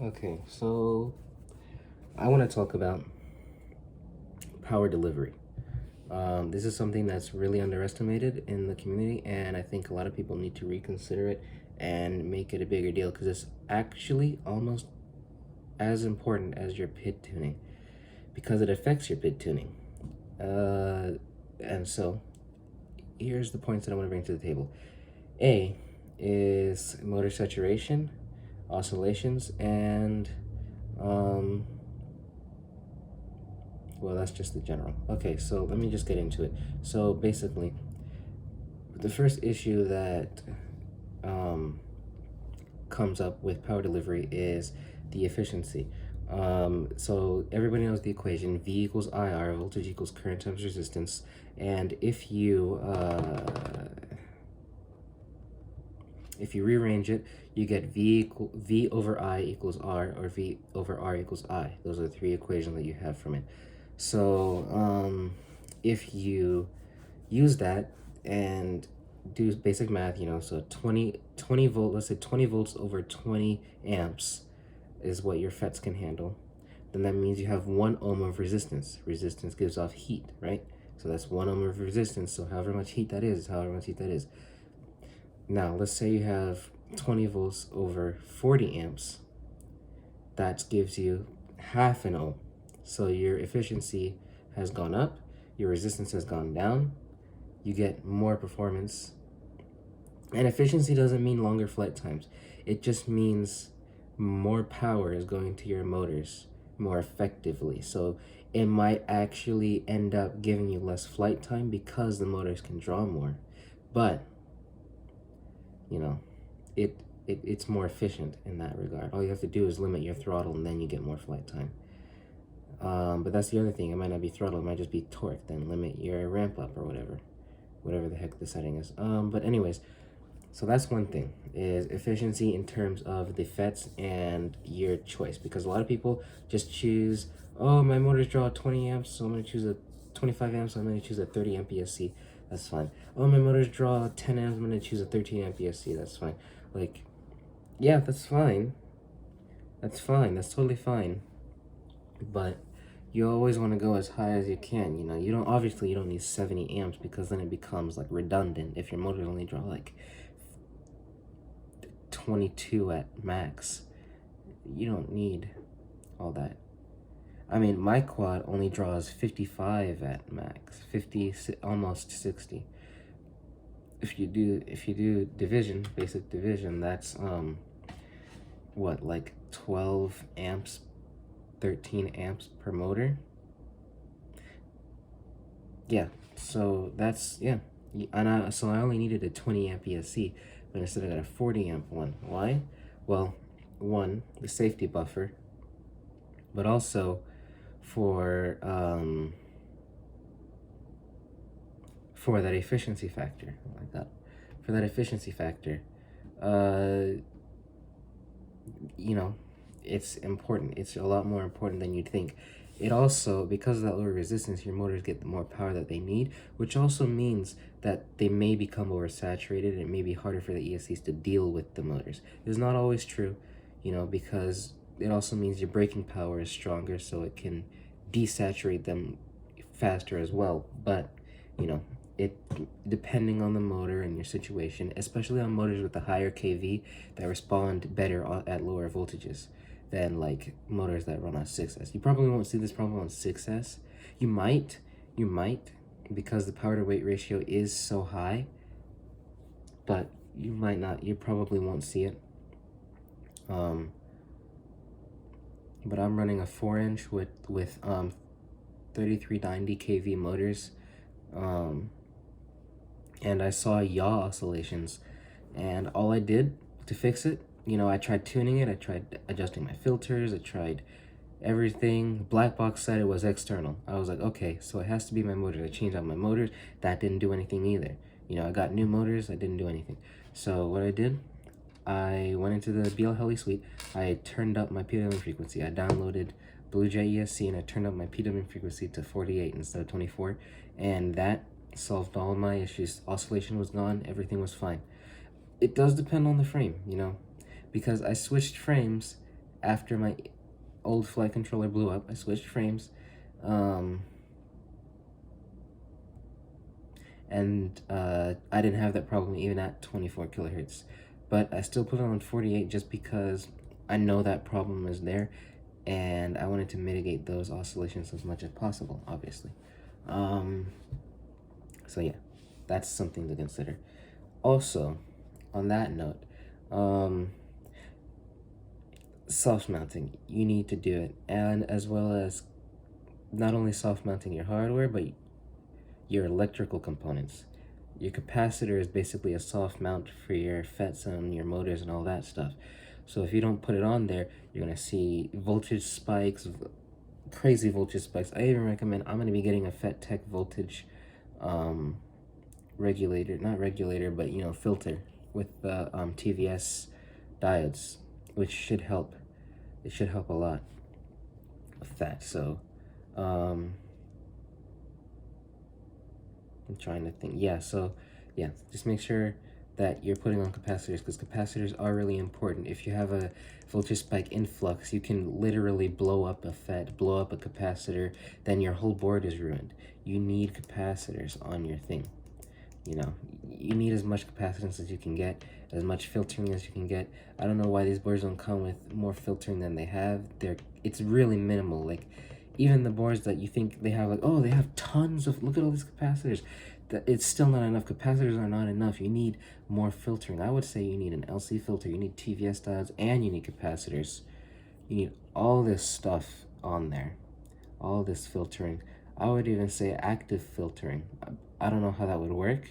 Okay, so I want to talk about power delivery. This is something that's really underestimated in the community, and I think a lot of people need to reconsider it and make it a bigger deal because it's actually almost as important as your pid tuning because it affects your pid tuning. And so here's the points that I want to bring to the table. A is motor saturation, oscillations, and well, that's just the general. Okay, so let me just get into it. So basically, the first issue that comes up with power delivery is the efficiency. So everybody knows the equation: V equals IR, voltage equals current times resistance. And if you rearrange it, you get V over I equals R, or V over R equals I. Those are the three equations that you have from it. So if you use that and do basic math, so 20 volt, let's say 20 volts over 20 amps is what your FETs can handle, then that means you have 1 ohm of resistance. Resistance gives off heat, right? So that's 1 ohm of resistance, so however much heat that is, Now, let's say you have 20 volts over 40 amps. That gives you half an ohm. So your efficiency has gone up, your resistance has gone down, you get more performance. And efficiency doesn't mean longer flight times. It just means more power is going to your motors more effectively. So it might actually end up giving you less flight time because the motors can draw more. But, it's more efficient in that regard. All you have to do is limit your throttle and then you get more flight time. But that's the other thing. It might not be throttle, it might just be torque. Then limit your ramp up or whatever the heck the setting is. But anyways, so that's one thing, is efficiency in terms of the FETs and your choice. Because a lot of people just choose, oh, my motors draw 20 amps, so I'm going to choose a 25 amps, so I'm going to choose a 30 amp ESC. That's fine. Oh, my motors draw 10 amps, I'm going to choose a 13 amp ESC. That's fine. Like, yeah, that's fine. That's fine. That's totally fine. But you always want to go as high as you can. You don't need 70 amps because then it becomes like redundant if your motors only draw like 22 at max. You don't need all that. I mean, my quad only draws 55 at max, 50, almost 60. If you do division, basic division, that's what, like 12 amps, 13 amps per motor. Yeah, so that's, yeah. And so I only needed a 20 amp ESC, but instead I got a 40 amp one. Why? Well, one, the safety buffer, but also for that efficiency factor, like that. For that efficiency factor, it's important. It's a lot more important than you'd think. It also, because of that lower resistance, your motors get the more power that they need, which also means that they may become oversaturated and it may be harder for the ESCs to deal with the motors. It's not always true, because it also means your braking power is stronger, so it can desaturate them faster as well. But, it, depending on the motor and your situation, especially on motors with the higher kV that respond better at lower voltages than like motors that run on 6S. You probably won't see this problem on 6S. You might, because the power to weight ratio is so high, but you might not, you probably won't see it. But I'm running a 4-inch with 3390 kV motors, and I saw yaw oscillations, and all I did to fix it, I tried tuning it, I tried adjusting my filters, I tried everything. Black box said it was external. I was like, okay, so it has to be my motor. I changed out my motors. That didn't do anything either. I got new motors. That didn't do anything. So what I did, I went into the BL Heli suite. I turned up my PWM frequency. I downloaded BlueJay ESC and I turned up my PWM frequency to 48 instead of 24. And that solved all my issues. Oscillation was gone. Everything was fine. It does depend on the frame, because I switched frames after my old flight controller blew up, I switched frames. And I didn't have that problem even at 24 kilohertz. But I still put it on 48 just because I know that problem is there, and I wanted to mitigate those oscillations as much as possible, obviously. So yeah, that's something to consider. Also, on that note, soft mounting, you need to do it, and as well as not only soft mounting your hardware, but your electrical components. Your capacitor is basically a soft mount for your FETs and your motors and all that stuff. So if you don't put it on there, you're gonna see voltage spikes, crazy voltage spikes. I even recommend, I'm gonna be getting a FET Tech voltage regulator, not regulator, but you know, filter with the TVS diodes, which should help. It should help a lot with that. So I'm trying to think. Yeah, so yeah, just make sure that you're putting on capacitors, because capacitors are really important. If you have a voltage spike influx, you can literally blow up a FET, blow up a capacitor, then your whole board is ruined. You need capacitors on your thing. You know, you need as much capacitance as you can get, as much filtering as you can get. I don't know why these boards don't come with more filtering than they have. It's really minimal. Like, even the boards that you think they have, like, oh, they have tons of, look at all these capacitors. It's still not enough. Capacitors are not enough. You need more filtering. I would say you need an LC filter, you need TVS diodes, and you need capacitors. You need all this stuff on there, all this filtering. I would even say active filtering. I don't know how that would work,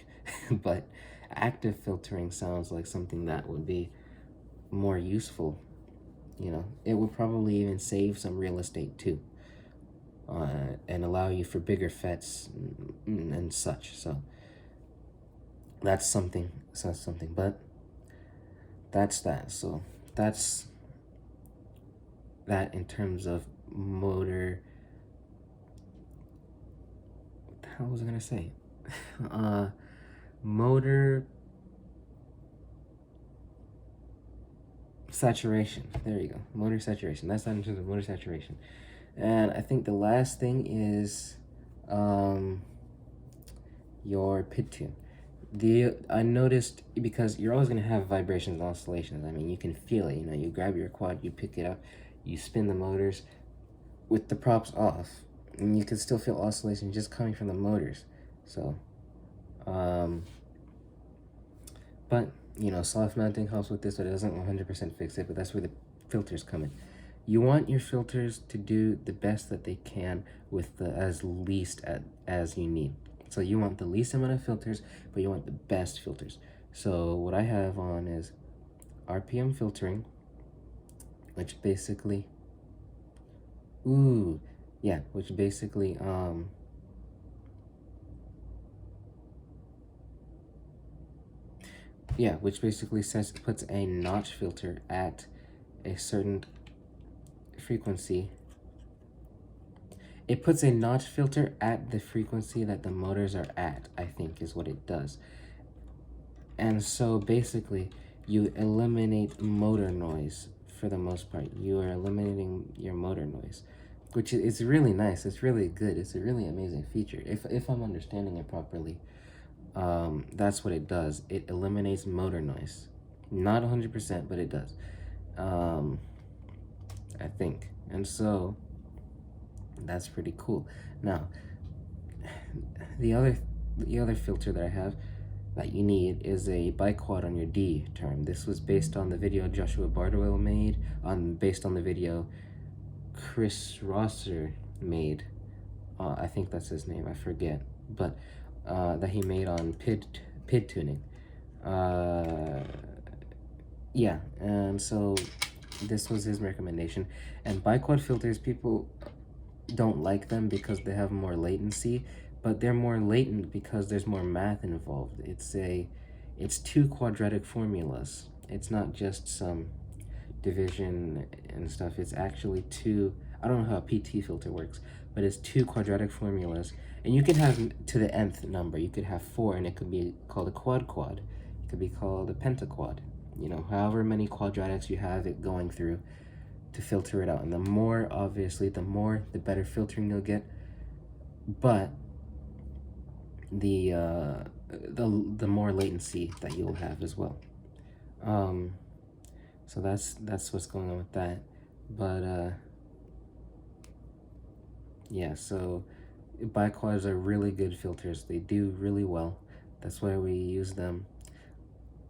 but active filtering sounds like something that would be more useful. You know, it would probably even save some real estate too, and allow you for bigger FETs and such. So that's something. But that's that. So that's that in terms of motor. What the hell was I gonna say? Motor saturation. There you go. Motor saturation. That's that in terms of motor saturation. And I think the last thing is your pit tune. I noticed, because you're always going to have vibrations and oscillations. I mean, you can feel it. You know, you grab your quad, you pick it up, you spin the motors with the props off, and you can still feel oscillation just coming from the motors. So but you know, soft mounting helps with this, but it doesn't 100% fix it. But that's where the filters come in. You want your filters to do the best that they can with the as least as you need. So you want the least amount of filters, but you want the best filters. So what I have on is RPM filtering, which basically, which basically puts a notch filter at a certain frequency. It puts a notch filter at the frequency that the motors are at, I think is what it does. And so basically, you eliminate motor noise for the most part. You are eliminating your motor noise, which is really nice. It's really good. It's a really amazing feature. If I'm understanding it properly, that's what it does. It eliminates motor noise. Not 100%, but it does. I think. And so that's pretty cool. Now, the other filter that I have that you need is a biquad on your D term. This was based on the video Joshua Bardwell made, based on the video Chris Rosser made. I think that's his name, I forget. But that he made on PID tuning. Yeah, and so this was his recommendation. And biquad filters, people don't like them because they have more latency, but they're more latent because there's more math involved. It's two quadratic formulas. It's not just some division and stuff. It's actually two, I don't know how a PT filter works, but it's two quadratic formulas. And you can have to the nth number. You could have 4, and it could be called a quad. It could be called a pentaquad. You know, however many quadratics you have it going through, to filter it out. And the more, obviously, the better filtering you'll get. But the more latency that you'll have as well. So that's what's going on with that. But yeah, so biquads are really good filters. They do really well. That's why we use them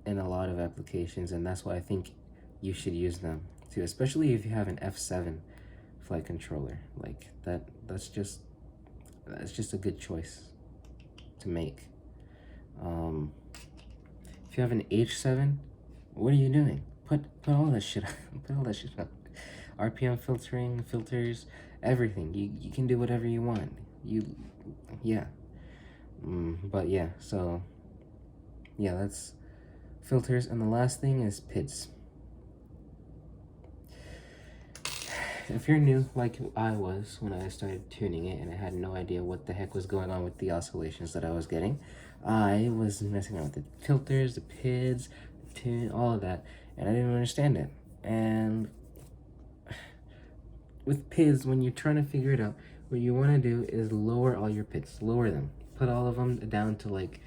in a lot of applications, and that's why I think you should use them too, especially if you have an F7 flight controller. Like that's just a good choice to make. If you have an H7, what are you doing? Put all that shit put all that shit up. RPM filtering, filters, everything. You can do whatever you want. Yeah. But yeah, so yeah, that's filters. And the last thing is PIDs. If you're new, like I was when I started tuning it and I had no idea what the heck was going on with the oscillations that I was getting, I was messing around with the filters, the PIDs, the tune, all of that, and I didn't understand it. And with PIDs, when you're trying to figure it out, what you want to do is lower all your PIDs, lower them. Put all of them down to like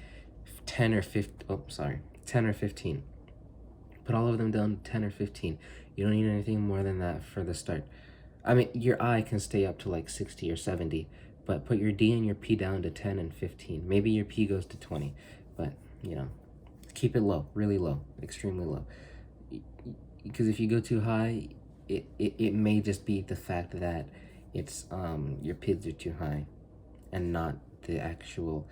10 or 15. Put all of them down to 10 or 15. You don't need anything more than that for the start. I mean, your I can stay up to like 60 or 70, but put your D and your P down to 10 and 15. Maybe your P goes to 20, but you know, keep it low, really low, extremely low. Because if you go too high, it may just be the fact that it's your PIDs are too high and not the actual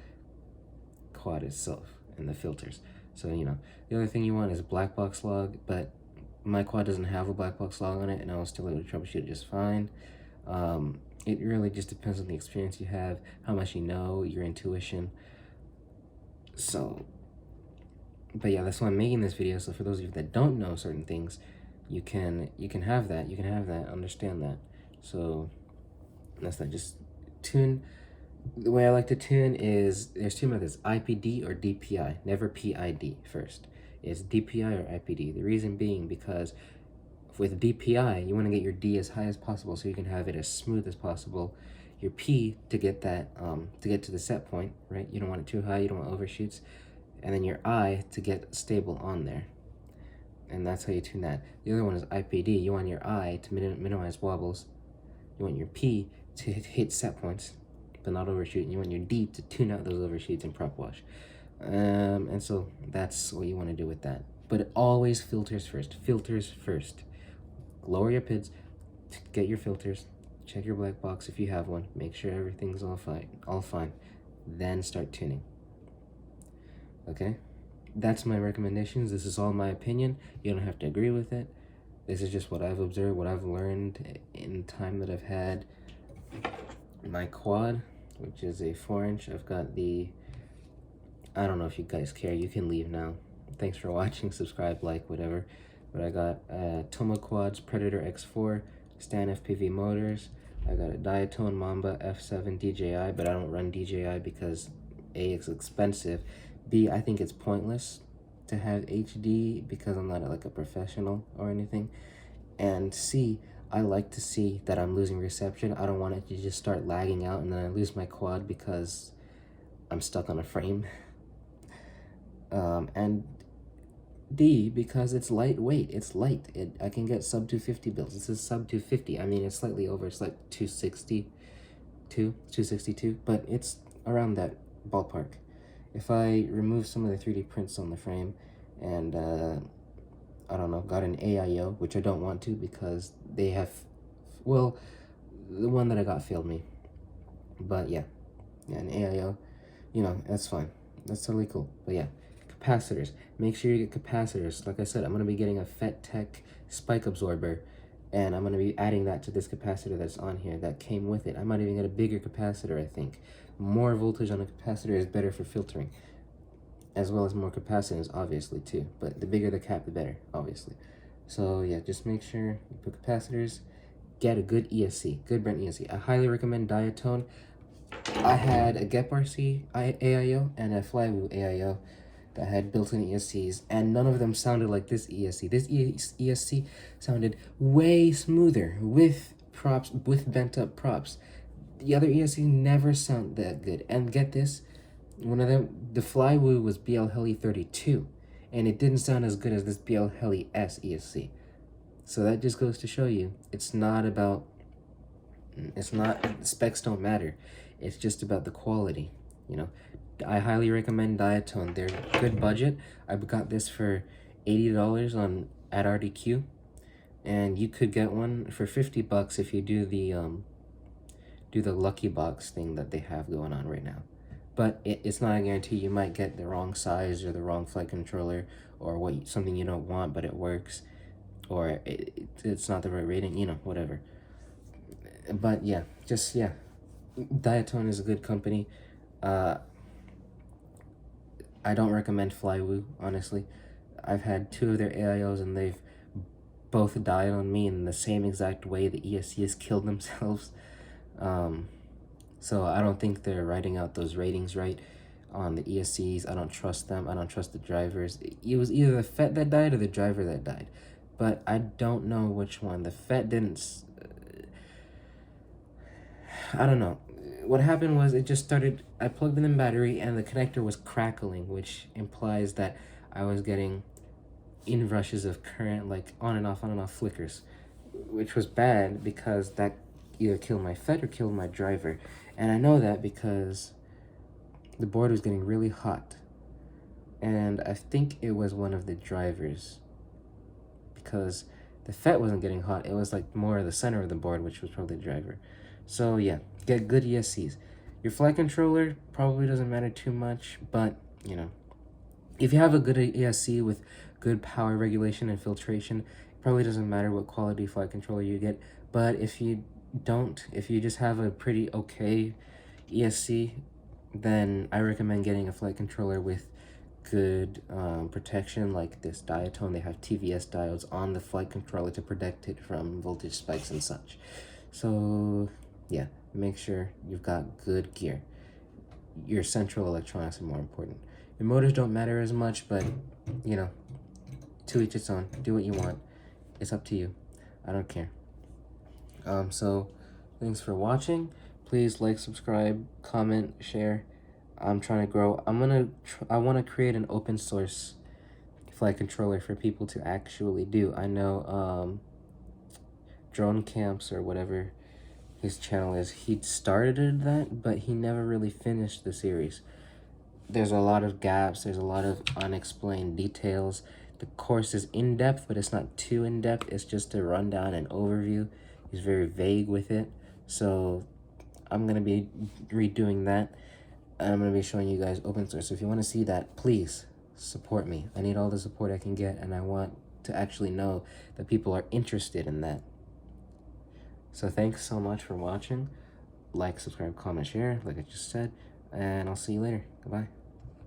quad itself and the filters. So, you know, the other thing you want is black box log, but my quad doesn't have a black box log on it, and I was still able to troubleshoot it just fine. It really just depends on the experience you have, how much you know, your intuition. So, but yeah, that's why I'm making this video. So for those of you that don't know certain things, you can have that, understand that. So that's not just tune. The way I like to tune is there's two methods, IPD or DPI, never PID first. It's DPI or IPD. The reason being because with DPI, you want to get your D as high as possible so you can have it as smooth as possible. Your P to get that, to get to the set point, right? You don't want it too high, you don't want overshoots. And then your I to get stable on there. And that's how you tune that. The other one is IPD. You want your I to minimize wobbles. You want your P to hit set points, but not overshoot. And you want your D to tune out those overshoots and prop wash. And so that's what you want to do with that. But always filters first. Filters first. Lower your PIDs, get your filters, check your black box if you have one, make sure everything's all fine. Then start tuning. Okay? That's my recommendations. This is all my opinion. You don't have to agree with it. This is just what I've observed, what I've learned in time that I've had my quad, which is a 4-inch. I've got the, I don't know if you guys care. You can leave now. Thanks for watching. Subscribe, like, whatever. But I got Toma Quads Predator X4, Stan FPV motors. I got a Diatone Mamba F7 DJI, but I don't run DJI because A, it's expensive. B, I think it's pointless to have HD because I'm not like a professional or anything. And C, I like to see that I'm losing reception. I don't want it to just start lagging out and then I lose my quad because I'm stuck on a frame. And D, because it's lightweight. It's light. I can get sub 250 builds. This is sub 250. I mean, it's slightly over. It's like 262, but it's around that ballpark. If I remove some of the 3D prints on the frame and, I don't know, got an AIO, which I don't want to because they have, well, the one that I got failed me. But yeah, an AIO, you know, that's fine. That's totally cool. But yeah. Capacitors. Make sure you get capacitors. Like I said, I'm going to be getting a FETTech spike absorber, and I'm going to be adding that to this capacitor that's on here that came with it. I might even get a bigger capacitor, I think. More voltage on a capacitor is better for filtering, as well as more capacitance, obviously, too. But the bigger the cap, the better, obviously. So, yeah, just make sure you put capacitors. Get a good ESC, good brand ESC. I highly recommend Diatone. I had a Gep RC AIO and a Flywheel AIO. that had built-in ESCs, and none of them sounded like this ESC. This ESC sounded way smoother with props, with bent up props. The other ESCs never sound that good. And get this, one of them, the Flywoo was BL Heli 32, and it didn't sound as good as this BL Heli S ESC. So that just goes to show you, it's not, specs don't matter. It's just about the quality, you know. I highly recommend Diatone. They're good budget. I got this for $80 at RDQ, and you could get one for $50 if you do the lucky box thing that they have going on right now. But it's not a guarantee. You might get the wrong size or the wrong flight controller, or something you don't want but it works, or it's not the right rating, you know, whatever. But yeah, Diatone is a good company. I don't recommend Flywoo, honestly. I've had 2 of their AIOs and they've both died on me in the same exact way the ESCs killed themselves. So I don't think they're writing out those ratings right on the ESCs. I don't trust them. I don't trust the drivers. It was either the FET that died or the driver that died. But I don't know which one. The FET didn't... I don't know. What happened was it just started... I plugged in the battery and the connector was crackling, which implies that I was getting inrushes of current, like on and off flickers, which was bad because that either killed my FET or killed my driver. And I know that because the board was getting really hot. And I think it was one of the drivers, because the FET wasn't getting hot. It was like more of the center of the board, which was probably the driver. So yeah, get good ESCs. Your flight controller probably doesn't matter too much, but you know, if you have a good ESC with good power regulation and filtration, it probably doesn't matter what quality flight controller you get. But if you don't, if you just have a pretty okay ESC, then I recommend getting a flight controller with good protection, like this Diatone. They have TVS diodes on the flight controller to protect it from voltage spikes and such. So yeah, make sure you've got good gear. Your central electronics are more important. Your motors don't matter as much, but you know, to each its own. Do what you want. It's up to you. I don't care. So thanks for watching. Please like, subscribe, comment, share. I'm trying to grow. I want to create an open source flight controller for people to actually do. I know Drone Camps or whatever his channel is, he started that, but he never really finished the series. There's a lot of gaps. There's a lot of unexplained details. The course is in-depth, but it's not too in-depth. It's just a rundown and overview. He's very vague with it. So I'm going to be redoing that. And I'm going to be showing you guys open source. So if you want to see that, please support me. I need all the support I can get, and I want to actually know that people are interested in that. So thanks so much for watching. Like, subscribe, comment, share, like I just said. And I'll see you later. Goodbye.